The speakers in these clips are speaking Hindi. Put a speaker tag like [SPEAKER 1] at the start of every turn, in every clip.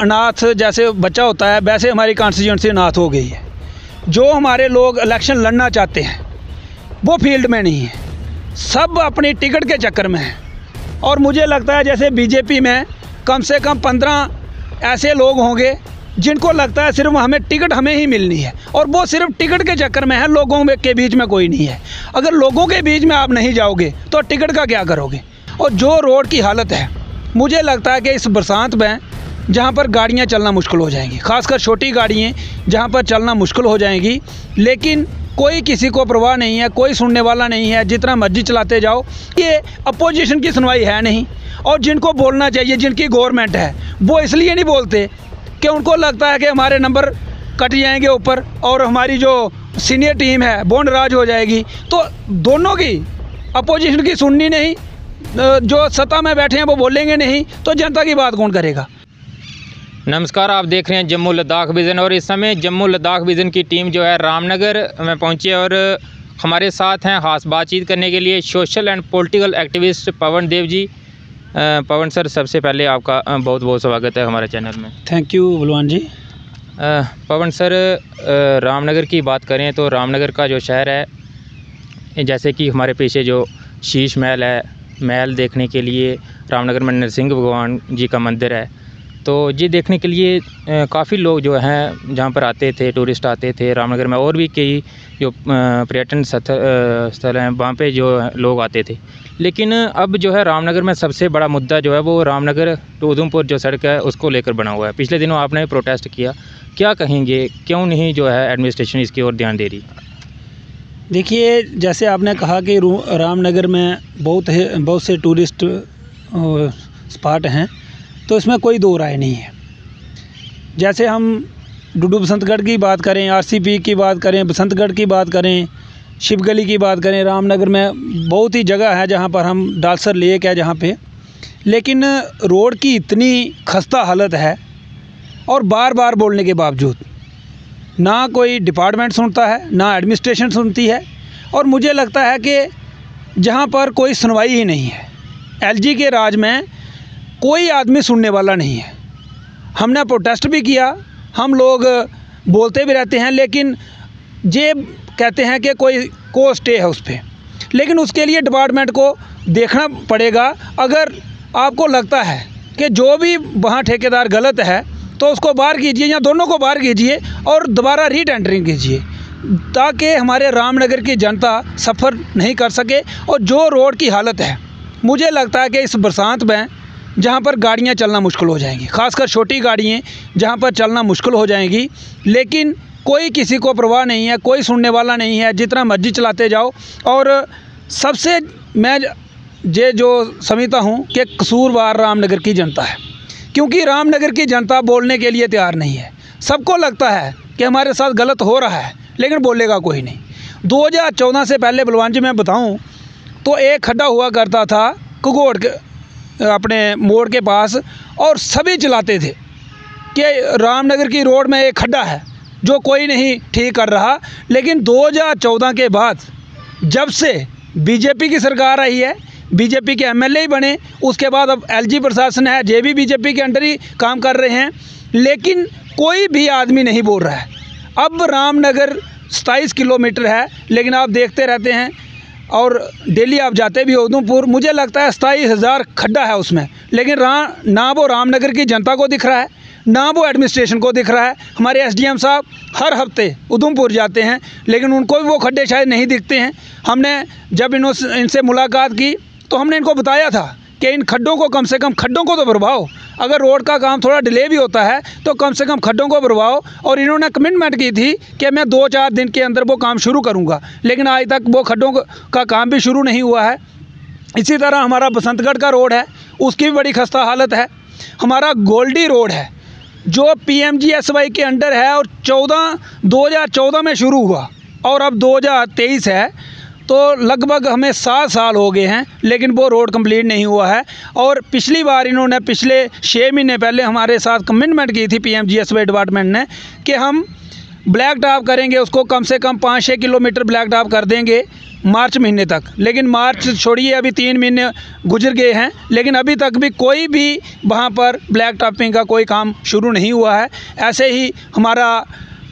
[SPEAKER 1] अनाथ जैसे बच्चा होता है वैसे हमारी कॉन्स्टिट्यूंसी अनाथ हो गई है। जो हमारे लोग इलेक्शन लड़ना चाहते हैं वो फील्ड में नहीं है, सब अपनी टिकट के चक्कर में हैं। और मुझे लगता है जैसे बीजेपी में कम से कम 15 ऐसे लोग होंगे जिनको लगता है सिर्फ हमें टिकट हमें ही मिलनी है, और वो सिर्फ टिकट के चक्कर में है, लोगों के बीच में कोई नहीं है। अगर लोगों के बीच में आप नहीं जाओगे तो टिकट का क्या करोगे। और जो रोड की हालत है, मुझे लगता है कि इस बरसात में जहाँ पर गाड़ियाँ चलना मुश्किल हो जाएंगी, ख़ासकर छोटी गाड़ियाँ जहाँ पर चलना मुश्किल हो जाएंगी, लेकिन कोई किसी को परवाह नहीं है, कोई सुनने वाला नहीं है, जितना मर्जी चलाते जाओ। ये अपोजिशन की सुनवाई है नहीं, और जिनको बोलना चाहिए, जिनकी गवर्नमेंट है, वो इसलिए नहीं बोलते कि उनको लगता है कि हमारे नंबर कट जाएंगे ऊपर और हमारी जो सीनियर टीम है वो नाराज हो जाएगी। तो दोनों की, अपोजिशन की सुननी नहीं, जो सत्ता में बैठे हैं वो बोलेंगे नहीं, तो जनता की बात कौन करेगा।
[SPEAKER 2] नमस्कार, आप देख रहे हैं जम्मू लद्दाख विज़न, और इस समय जम्मू लद्दाख विज़न की टीम जो है रामनगर में पहुंची है और हमारे साथ हैं खास बातचीत करने के लिए social and political activist Pawan Dev ji. Pawan sir, सबसे पहले आपका बहुत बहुत स्वागत है हमारे चैनल में।
[SPEAKER 1] थैंक यू बलवान जी।
[SPEAKER 2] पवन सर, रामनगर की बात करें तो रामनगर का जो शहर है, जैसे कि हमारे पीछे जो शीश महल है, महल देखने के लिए रामनगर में नरसिंह भगवान जी का मंदिर है, तो ये देखने के लिए काफ़ी लोग जो हैं जहाँ पर आते थे, टूरिस्ट आते थे रामनगर में, और भी कई जो पर्यटन स्थल हैं वहाँ पे जो लोग आते थे। लेकिन अब जो है रामनगर में सबसे बड़ा मुद्दा जो है वो रामनगर टू उधमपुर जो सड़क है उसको लेकर बना हुआ है। पिछले दिनों आपने प्रोटेस्ट किया, क्या कहेंगे, क्यों नहीं जो है एडमिनिस्ट्रेशन इसकी ओर ध्यान दे रही?
[SPEAKER 1] देखिए, जैसे आपने कहा कि रामनगर में बहुत से टूरिस्ट स्पॉट हैं, तो इसमें कोई दो राय नहीं है। जैसे हम डुडू बसंतगढ़ की बात करें, आरसीपी की बात करें, बसंतगढ़ की बात करें, शिवगली की बात करें, रामनगर में बहुत ही जगह है जहाँ पर हम डालसर लेक है जहाँ पे, लेकिन रोड की इतनी खस्ता हालत है और बार बार बोलने के बावजूद ना कोई डिपार्टमेंट सुनता है, ना एडमिनिस्ट्रेशन सुनती है, और मुझे लगता है कि जहाँ पर कोई सुनवाई ही नहीं है। एलजी के राज में कोई आदमी सुनने वाला नहीं है। हमने प्रोटेस्ट भी किया, हम लोग बोलते भी रहते हैं, लेकिन ये कहते हैं कि कोई स्टे है उस पर, लेकिन उसके लिए डिपार्टमेंट को देखना पड़ेगा। अगर आपको लगता है कि जो भी वहाँ ठेकेदार गलत है तो उसको बाहर कीजिए, या दोनों को बाहर कीजिए और दोबारा रीटेंडरिंग कीजिए, ताकि हमारे रामनगर की जनता सफ़र नहीं कर सके। और जो रोड की हालत है, मुझे लगता है कि इस बरसात में जहाँ पर गाड़ियाँ चलना मुश्किल हो जाएंगी, ख़ासकर छोटी गाड़ियाँ जहाँ पर चलना मुश्किल हो जाएंगी, लेकिन कोई किसी को परवाह नहीं है, कोई सुनने वाला नहीं है, जितना मर्जी चलाते जाओ। और सबसे मैं ये जो समझता हूँ कि कसूरवार रामनगर की जनता है, क्योंकि रामनगर की जनता बोलने के लिए तैयार नहीं है। सबको लगता है कि हमारे साथ गलत हो रहा है, लेकिन बोलेगा कोई नहीं। 2014 से पहले बलवान जी मैं बताऊँ तो एक खड्डा हुआ करता था कुगोड़ के अपने मोड़ के पास, और सभी चलाते थे कि रामनगर की रोड में एक खड्डा है जो कोई नहीं ठीक कर रहा। लेकिन 2014 के बाद जब से बीजेपी की सरकार आई है, बीजेपी के एमएलए ही बने, उसके बाद अब एलजी प्रशासन है, जे भी बीजेपी के अंडर ही काम कर रहे हैं, लेकिन कोई भी आदमी नहीं बोल रहा है। अब रामनगर 27 किलोमीटर है, लेकिन आप देखते रहते हैं और डेली आप जाते भी हो उधमपुर, मुझे लगता है 27,000 खड्डा है उसमें, लेकिन ना वो रामनगर की जनता को दिख रहा है, ना वो एडमिनिस्ट्रेशन को दिख रहा है। हमारे एसडीएम साहब हर हफ्ते उधमपुर जाते हैं, लेकिन उनको भी वो खड्डे शायद नहीं दिखते हैं। हमने जब इनसे मुलाकात की तो हमने इनको बताया था कि इन खड्डों को कम से कम खड्डों को तो भरवाओ, अगर रोड का काम थोड़ा डिले भी होता है तो कम से कम खड्डों को भरवाओ। और इन्होंने कमिटमेंट की थी कि मैं 2-4 दिन के अंदर वो काम शुरू करूँगा, लेकिन आज तक वो खड्डों का काम भी शुरू नहीं हुआ है। इसी तरह हमारा बसंतगढ़ का रोड है, उसकी भी बड़ी खस्ता हालत है। हमारा गोल्डी रोड है जो PMGSY के अंडर है, और 2014 में शुरू हुआ और अब 2023 है, तो लगभग हमें 7 साल हो गए हैं, लेकिन वो रोड कंप्लीट नहीं हुआ है। और पिछली बार इन्होंने पिछले 6 महीने पहले हमारे साथ कमिटमेंट की थी PMGSY डिपार्टमेंट ने कि हम ब्लैक टॉप करेंगे, उसको कम से कम 5-6 किलोमीटर ब्लैक टॉप कर देंगे, मार्च महीने तक, लेकिन मार्च छोड़िए अभी 3 महीने गुजर गए हैं, लेकिन अभी तक भी कोई भी वहाँ पर ब्लैक टॉपिंग का कोई काम शुरू नहीं हुआ है। ऐसे ही हमारा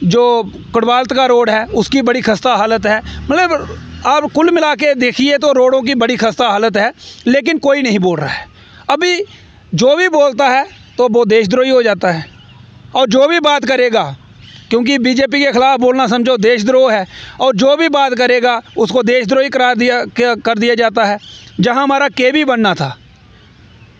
[SPEAKER 1] जो कड़वालत का रोड है उसकी बड़ी खस्ता हालत है। मतलब आप कुल मिला के देखिए तो रोडों की बड़ी खस्ता हालत है, लेकिन कोई नहीं बोल रहा है। अभी जो भी बोलता है तो वो देशद्रोही हो जाता है, और जो भी बात करेगा, क्योंकि बीजेपी के ख़िलाफ़ बोलना समझो देशद्रोह है, और जो भी बात करेगा उसको देशद्रोही कर दिया जाता है। जहां हमारा केबी बनना था,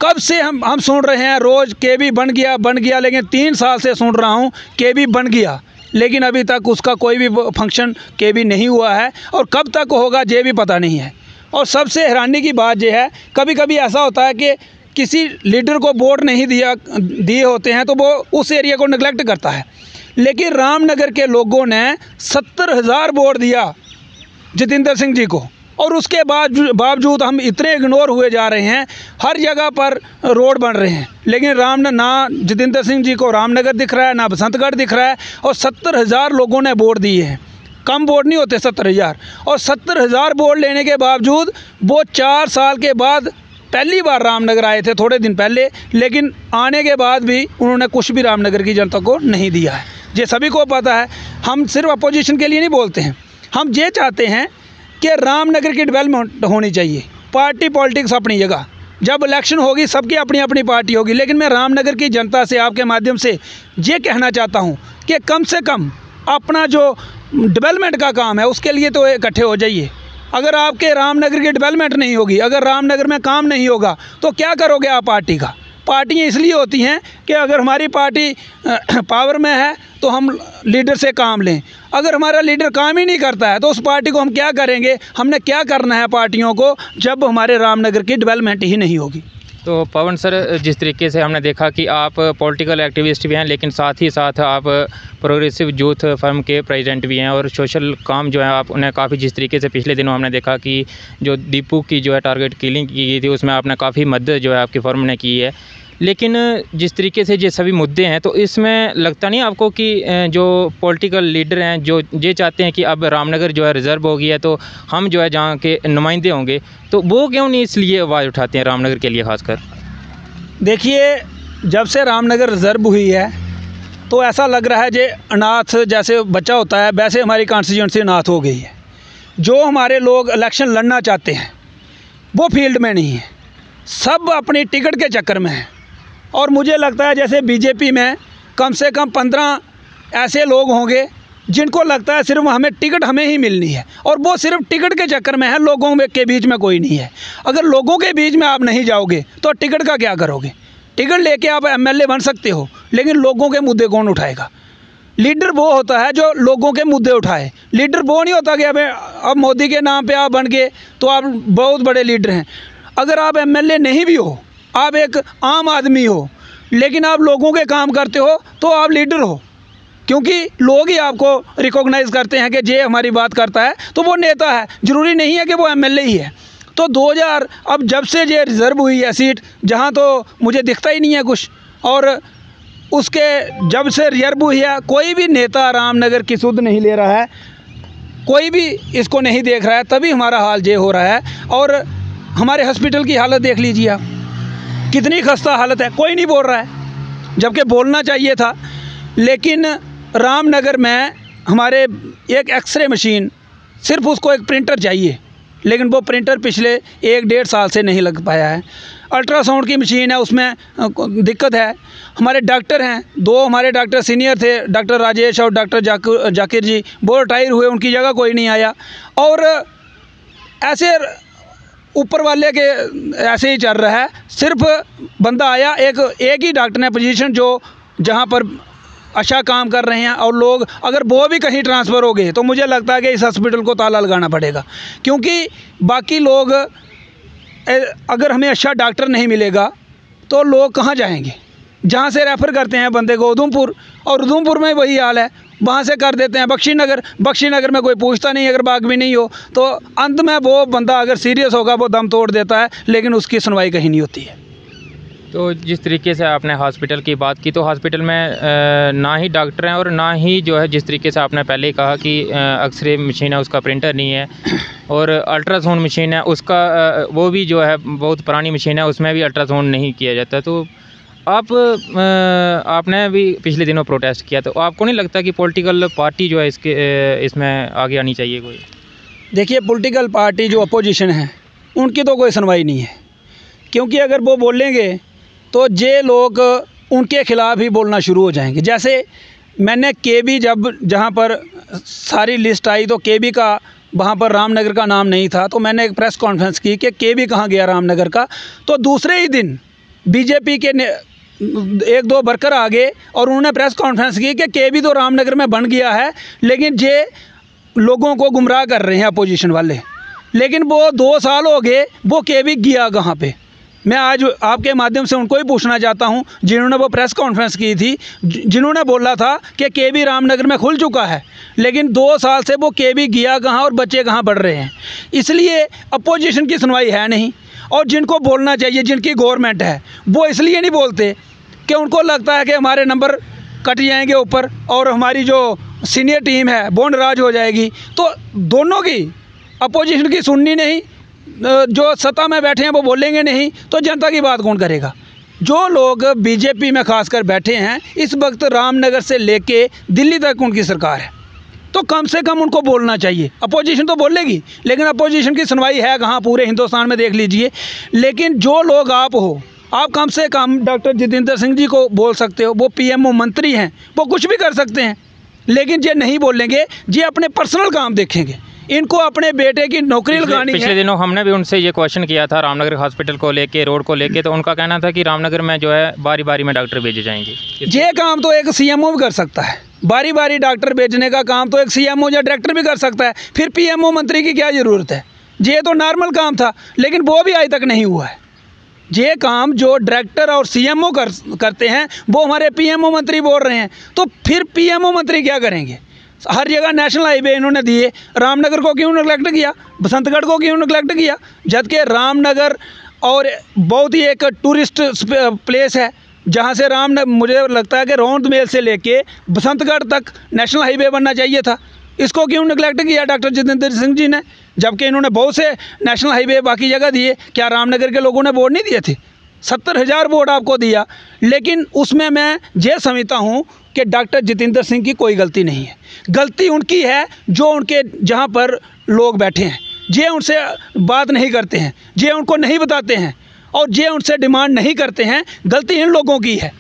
[SPEAKER 1] कब से हम सुन रहे हैं रोज़ केबी बन गया, लेकिन 3 साल से सुन रहा हूं केबी बन गया, लेकिन अभी तक उसका कोई भी फंक्शन केबी नहीं हुआ है, और कब तक होगा ये भी पता नहीं है। और सबसे हैरानी की बात यह है, कभी कभी ऐसा होता है कि किसी लीडर को वोट नहीं दिए होते हैं तो वो उस एरिया को निगलेक्ट करता है, लेकिन रामनगर के लोगों ने 70,000 वोट दिया जितेंद्र सिंह जी को, और उसके बावजूद हम इतने इग्नोर हुए जा रहे हैं। हर जगह पर रोड बन रहे हैं, लेकिन ना जितेंद्र सिंह जी को रामनगर दिख रहा है, ना बसंतगढ़ दिख रहा है, और 70,000 लोगों ने वोट दिए हैं। कम वोट नहीं होते 70,000, और 70,000 वोट लेने के बावजूद वो 4 साल के बाद पहली बार रामनगर आए थे थोड़े दिन पहले, लेकिन आने के बाद भी उन्होंने कुछ भी रामनगर की जनता को नहीं दिया है। ये सभी को पता है। हम सिर्फ अपोजिशन के लिए नहीं बोलते हैं, हम ये चाहते हैं कि रामनगर की डेवलपमेंट होनी चाहिए। पार्टी पॉलिटिक्स अपनी जगह, जब इलेक्शन होगी सबकी अपनी अपनी पार्टी होगी, लेकिन मैं रामनगर की जनता से आपके माध्यम से ये कहना चाहता हूँ कि कम से कम अपना जो डेवलपमेंट का काम है उसके लिए तो इकट्ठे हो जाइए। अगर आपके रामनगर की डेवलपमेंट नहीं होगी, अगर रामनगर में काम नहीं होगा, तो क्या करोगे आप पार्टी का? पार्टियाँ इसलिए होती हैं कि अगर हमारी पार्टी पावर में है तो हम लीडर से काम लें। अगर हमारा लीडर काम ही नहीं करता है तो उस पार्टी को हम क्या करेंगे? हमने क्या करना है पार्टियों को, जब हमारे रामनगर की डेवलपमेंट ही नहीं होगी।
[SPEAKER 2] तो पवन सर, जिस तरीके से हमने देखा कि आप पॉलिटिकल एक्टिविस्ट भी हैं, लेकिन साथ ही साथ आप प्रोग्रेसिव यूथ फर्म के प्रेसिडेंट भी हैं, और सोशल काम जो है आप उन्हें काफ़ी, जिस तरीके से पिछले दिनों हमने देखा कि जो दीपू की जो है टारगेट किलिंग की गई थी, उसमें आपने काफ़ी मदद जो है आपकी फर्म ने की है। लेकिन जिस तरीके से ये सभी मुद्दे हैं, तो इसमें लगता नहीं आपको कि जो पॉलिटिकल लीडर हैं जो ये चाहते हैं कि अब रामनगर जो है रिज़र्व हो गया है, तो हम जो है जहाँ के नुमाइंदे होंगे, तो वो क्यों नहीं इसलिए आवाज़ उठाते हैं रामनगर के लिए खासकर?
[SPEAKER 1] देखिए, जब से रामनगर रिज़र्व हुई है तो ऐसा लग रहा है जे अनाथ जैसे बच्चा होता है, वैसे हमारी कॉन्स्टिट्यूंसी अनाथ हो गई है। जो हमारे लोग इलेक्शन लड़ना चाहते हैं वो फील्ड में नहीं है, सब अपनी टिकट के चक्कर में हैं। और मुझे लगता है जैसे बीजेपी में कम से कम 15 ऐसे लोग होंगे जिनको लगता है सिर्फ हमें टिकट हमें ही मिलनी है, और वो सिर्फ टिकट के चक्कर में है, लोगों के बीच में कोई नहीं है। अगर लोगों के बीच में आप नहीं जाओगे तो टिकट का क्या करोगे? टिकट लेके आप एमएलए बन सकते हो, लेकिन लोगों के मुद्दे कौन उठाएगा? लीडर वो होता है जो लोगों के मुद्दे उठाए। लीडर वो नहीं होता कि अब मोदी के नाम पे आप बन गए तो आप बहुत बड़े लीडर हैं। अगर आप एमएलए नहीं भी हो, आप एक आम आदमी हो, लेकिन आप लोगों के काम करते हो तो आप लीडर हो, क्योंकि लोग ही आपको रिकॉग्नाइज़ करते हैं कि ये हमारी बात करता है तो वो नेता है। ज़रूरी नहीं है कि वो एमएलए ही है। तो 2000 अब जब से ये रिज़र्व हुई है सीट, जहाँ तो मुझे दिखता ही नहीं है कुछ, और उसके जब से रिज़र्व हुई है कोई भी नेता रामनगर की सुध नहीं ले रहा है, कोई भी इसको नहीं देख रहा है, तभी हमारा हाल ये हो रहा है। और हमारे हॉस्पिटल की हालत देख लीजिए आप, कितनी खस्ता हालत है, कोई नहीं बोल रहा है, जबकि बोलना चाहिए था। लेकिन रामनगर में हमारे एक एक्सरे मशीन, सिर्फ उसको एक प्रिंटर चाहिए, लेकिन वो प्रिंटर पिछले 1-1.5 साल से नहीं लग पाया है। अल्ट्रासाउंड की मशीन है, उसमें दिक्कत है। हमारे डॉक्टर हैं, 2 हमारे डॉक्टर सीनियर थे, डॉक्टर राजेश और डॉक्टर जाकिर जी, वो रिटायर हुए, उनकी जगह कोई नहीं आया। और ऐसे ऊपर वाले के ऐसे ही चल रहा है। सिर्फ बंदा आया, एक ही डॉक्टर ने पोजीशन जो जहाँ पर अच्छा काम कर रहे हैं, और लोग अगर वो भी कहीं ट्रांसफ़र हो गए तो मुझे लगता है कि इस हॉस्पिटल को ताला लगाना पड़ेगा, क्योंकि बाकी लोग, अगर हमें अच्छा डॉक्टर नहीं मिलेगा तो लोग कहाँ जाएंगे? जहाँ से रेफ़र करते हैं बंदे को उधमपुर, और उधमपुर में वही हाल है, वहाँ से कर देते हैं बख्शीनगर में कोई पूछता नहीं, अगर बाग भी नहीं हो तो अंत में वो बंदा अगर सीरियस होगा वो दम तोड़ देता है, लेकिन उसकी सुनवाई कहीं नहीं होती है।
[SPEAKER 2] तो जिस तरीके से आपने हॉस्पिटल की बात की, तो हॉस्पिटल में ना ही डॉक्टर हैं और ना ही जो है जिस तरीके से आपने पहले ही कहा कि एक्सरे मशीन है उसका प्रिंटर नहीं है, और अल्ट्रासाउंड मशीन है उसका वो भी जो है बहुत पुरानी मशीन है, उसमें भी अल्ट्रासाउंड नहीं किया जाता। तो आपने भी पिछले दिनों प्रोटेस्ट किया, तो आपको नहीं लगता कि पॉलिटिकल पार्टी जो है इसमें आगे आनी चाहिए कोई?
[SPEAKER 1] देखिए, पॉलिटिकल पार्टी जो अपोजिशन है उनकी तो कोई सुनवाई नहीं है, क्योंकि अगर वो बोलेंगे तो ये लोग उनके ख़िलाफ़ ही बोलना शुरू हो जाएंगे। जैसे मैंने केबी जहाँ पर सारी लिस्ट आई तो केबी का वहाँ पर रामनगर का नाम नहीं था, तो मैंने एक प्रेस कॉन्फ्रेंस की कि केबी कहाँ गया रामनगर का। तो दूसरे ही दिन बीजेपी के एक दो वर्कर आ गए और उन्होंने प्रेस कॉन्फ्रेंस की कि केबी तो रामनगर में बन गया है, लेकिन ये लोगों को गुमराह कर रहे हैं अपोजिशन वाले। लेकिन वो 2 साल हो गए, वो केबी गया कहाँ पे? मैं आज आपके माध्यम से उनको ही पूछना चाहता हूं जिन्होंने वो प्रेस कॉन्फ्रेंस की थी, जिन्होंने बोला था कि केबी रामनगर में खुल चुका है, लेकिन 2 साल से वो केबी गया कहाँ और बच्चे कहाँ पढ़ रहे हैं। इसलिए अपोजिशन की सुनवाई है नहीं, और जिनको बोलना चाहिए, जिनकी गवर्नमेंट है, वो इसलिए नहीं बोलते कि उनको लगता है कि हमारे नंबर कट जाएंगे ऊपर और हमारी जो सीनियर टीम है वो नाराज़ हो जाएगी। तो दोनों की, अपोजिशन की सुननी नहीं, जो सत्ता में बैठे हैं वो बोलेंगे नहीं, तो जनता की बात कौन करेगा? जो लोग बीजेपी में खासकर बैठे हैं इस वक्त, रामनगर से लेके दिल्ली तक उनकी सरकार है, तो कम से कम उनको बोलना चाहिए। अपोजिशन तो बोलेगी, लेकिन अपोजिशन की सुनवाई है कहाँ? पूरे हिंदुस्तान में देख लीजिए। लेकिन जो लोग आप हो, आप कम से कम डॉक्टर जितेंद्र सिंह जी को बोल सकते हो, वो पीएमओ मंत्री हैं, वो कुछ भी कर सकते हैं, लेकिन ये नहीं बोलेंगे, ये अपने पर्सनल काम देखेंगे। इनको अपने बेटे की नौकरी लगानी है।
[SPEAKER 2] पिछले दिनों हमने भी उनसे ये क्वेश्चन किया था रामनगर हॉस्पिटल को लेके, रोड को लेके, तो उनका कहना था कि रामनगर में जो है बारी बारी में डॉक्टर भेजे जाएंगे।
[SPEAKER 1] ये काम तो एक सीएमओ भी कर सकता है, बारी बारी डॉक्टर भेजने का काम तो एक सीएमओ या डायरेक्टर भी कर सकता है, फिर पीएमओ मंत्री की क्या ज़रूरत है? ये तो नॉर्मल काम था, लेकिन वो भी आज तक नहीं हुआ है। ये काम जो डायरेक्टर और सीएमओ करते हैं वो हमारे पीएमओ मंत्री बोल रहे हैं, तो फिर पीएमओ मंत्री क्या करेंगे? हर जगह नेशनल हाईवे इन्होंने दिए, रामनगर को क्यों नेगलेक्ट किया? बसंतगढ़ को क्यों नेगलेक्ट किया? जबकि रामनगर और बहुत ही एक टूरिस्ट प्लेस है, जहाँ से मुझे लगता है कि रौंद मेल से लेके बसंतगढ़ तक नेशनल हाईवे बनना चाहिए था। इसको क्यों नेगलेक्ट किया डॉक्टर जितेंद्र सिंह जी ने? जबकि इन्होंने बहुत से नेशनल हाईवे बाकी जगह दिए। क्या रामनगर के लोगों ने वोट नहीं दिए थे? 70,000 वोट आपको दिया, लेकिन उसमें मैं ये समझता हूँ कि डॉक्टर जितेंद्र सिंह की कोई गलती नहीं है। गलती उनकी है जो उनके जहाँ पर लोग बैठे हैं, ये उनसे बात नहीं करते हैं, ये उनको नहीं बताते हैं और ये उनसे डिमांड नहीं करते हैं। गलती इन लोगों की है।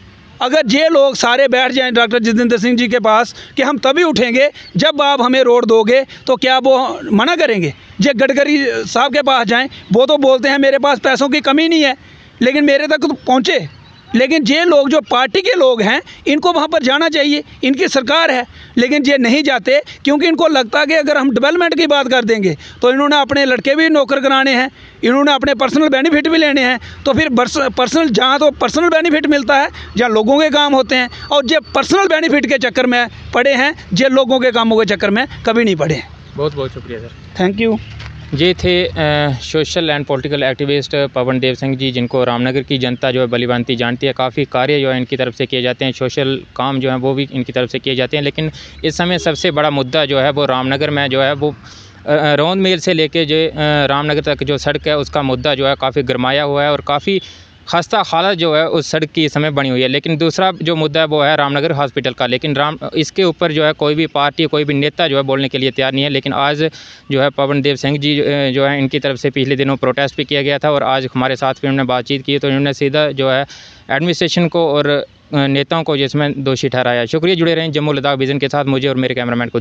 [SPEAKER 1] अगर ये लोग सारे बैठ जाएं डॉक्टर जितेंद्र सिंह जी के पास कि हम तभी उठेंगे जब आप हमें रोड दोगे, तो क्या वो मना करेंगे? ये गडकरी साहब के पास जाएं, वो तो बोलते हैं मेरे पास पैसों की कमी नहीं है, लेकिन मेरे तक तो पहुँचे। लेकिन ये लोग जो पार्टी के लोग हैं, इनको वहाँ पर जाना चाहिए, इनकी सरकार है, लेकिन ये नहीं जाते, क्योंकि इनको लगता है कि अगर हम डेवलपमेंट की बात कर देंगे तो इन्होंने अपने लड़के भी नौकर कराने हैं, इन्होंने अपने पर्सनल बेनिफिट भी लेने हैं। तो फिर पर्सनल, जहाँ तो पर्सनल बेनिफिट मिलता है, जहाँ लोगों के काम होते हैं, और ये पर्सनल बेनिफिट के चक्कर में पड़े हैं, ये लोगों के कामों के चक्कर में कभी नहीं पड़े।
[SPEAKER 2] बहुत बहुत शुक्रिया सर,
[SPEAKER 1] थैंक यू।
[SPEAKER 2] ये थे social and political activist Pawan Dev Singh ji, जिनको रामनगर की जनता जो है भलीभांति जानती है। काफ़ी कार्य जो है इनकी तरफ से किए जाते हैं, सोशल काम जो है वो भी इनकी तरफ से किए जाते हैं। लेकिन इस समय सबसे बड़ा मुद्दा जो है वो रामनगर में जो है वो रौंद मेल से लेके जो रामनगर तक जो सड़क है उसका मुद्दा जो है काफ़ी गरमाया हुआ है और काफ़ी खस्ता हालत जो है उस सड़क की इस समय बनी हुई है। लेकिन दूसरा जो मुद्दा है वो है रामनगर हॉस्पिटल का। लेकिन इसके ऊपर जो है कोई भी पार्टी, कोई भी नेता जो है बोलने के लिए तैयार नहीं है। लेकिन आज जो है पवन देव सिंह जी जो है इनकी तरफ से पिछले दिनों प्रोटेस्ट भी किया गया था और आज हमारे साथ भी उन्होंने बातचीत की, तो इन्होंने सीधा जो है एडमिनिस्ट्रेशन को और नेताओं को जिसमें दोषी ठहराया। शुक्रिया, जुड़े रहें जम्मू लद्दाख विज़न के साथ। मुझे और मेरे कैमरामैन को